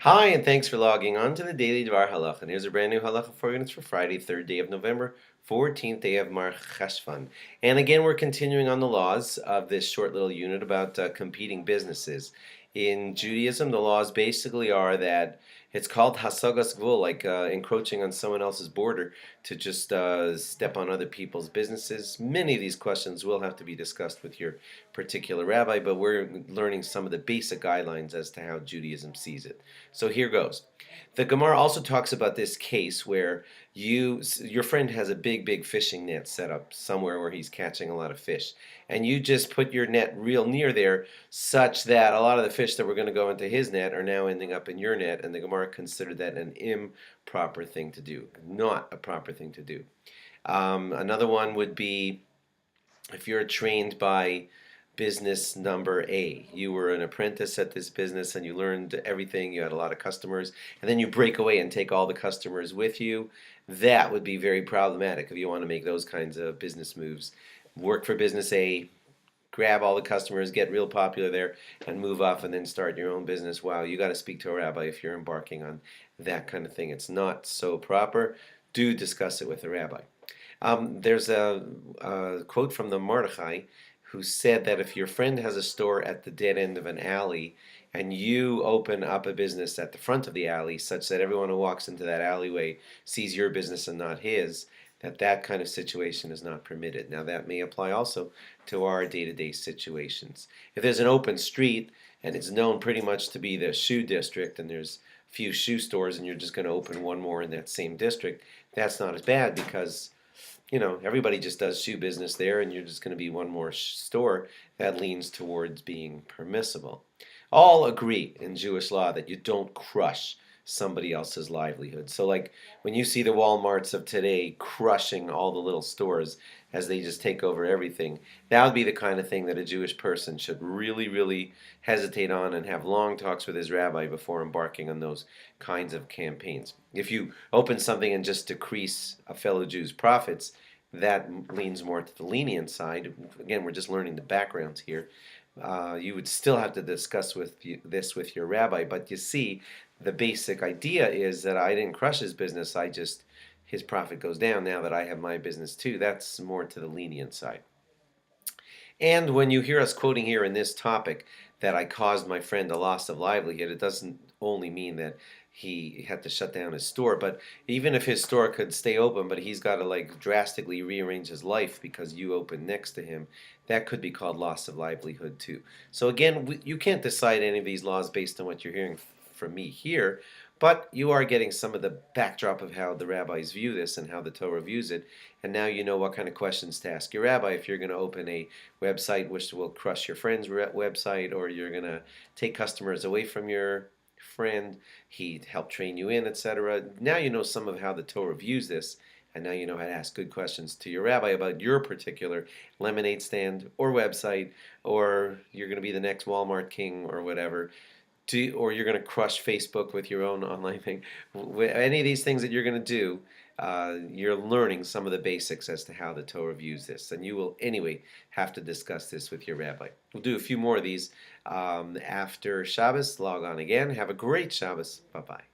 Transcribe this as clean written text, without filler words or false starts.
Hi, and thanks for logging on to the Daily DVAR Halacha. And here's a brand new Halacha for you, and it's for Friday, 3rd day of November, 14th day of Mar Cheshvan. And again, we're continuing on the laws of this short little unit about competing businesses. In Judaism, the laws basically are that it's called hasagas gvul, like encroaching on someone else's border to just step on other people's businesses. Many of these questions will have to be discussed with your particular rabbi, but we're learning some of the basic guidelines as to how Judaism sees it. So here goes. The Gemara also talks about this case where your friend has a big fishing net set up somewhere where he's catching a lot of fish, and you just put your net real near there, such that a lot of the fish that were going to go into his net are now ending up in your net, and the Gemara considered that an improper thing to do, not a proper thing to do. Another one would be if you're trained by business number A. You were an apprentice at this business and you learned everything, you had a lot of customers, and then you break away and take all the customers with you. That would be very problematic if you want to make those kinds of business moves. Work for business A, grab all the customers, get real popular there, and move off and then start your own business. Wow, you got to speak to a rabbi if you're embarking on that kind of thing. It's not so proper. Do discuss it with a rabbi. There's a quote from the Mordechai who said that if your friend has a store at the dead end of an alley and you open up a business at the front of the alley such that everyone who walks into that alleyway sees your business and not his, that kind of situation is not permitted. Now that may apply also to our day-to-day situations. If there's an open street and it's known pretty much to be the shoe district and there's a few shoe stores and you're just going to open one more in that same district, that's not as bad because everybody just does shoe business there, and you're just going to be one more store. That leans towards being permissible. All agree in Jewish law that you don't crush somebody else's livelihood. So, like when you see the Walmarts of today crushing all the little stores as they just take over everything, that would be the kind of thing that a Jewish person should really hesitate on and have long talks with his rabbi before embarking on those kinds of campaigns. If you open something and just decrease a fellow Jew's profits, that leans more to the lenient side. Again, we're just learning the backgrounds here. You would still have to discuss this with your rabbi, but you see, the basic idea is that I didn't crush his business. His profit goes down now that I have my business too. That's more to the lenient side. And when you hear us quoting here in this topic that I caused my friend a loss of livelihood, it doesn't only mean that he had to shut down his store, but even if his store could stay open, but he's got to like drastically rearrange his life because you open next to him, that could be called loss of livelihood too. So again, you can't decide any of these laws based on what you're hearing from me here, but you are getting some of the backdrop of how the rabbis view this and how the Torah views it, and now you know what kind of questions to ask your rabbi if you're going to open a website which will crush your friend's website, or you're going to take customers away from your friend, he helped train you in, etc. Now you know some of how the Torah views this, and now you know how to ask good questions to your rabbi about your particular lemonade stand or website, or you're going to be the next Walmart king or whatever. Or you're going to crush Facebook with your own online thing. Any of these things that you're going to do, you're learning some of the basics as to how the Torah views this. And you will, anyway, have to discuss this with your rabbi. We'll do a few more of these after Shabbos. Log on again. Have a great Shabbos. Bye-bye.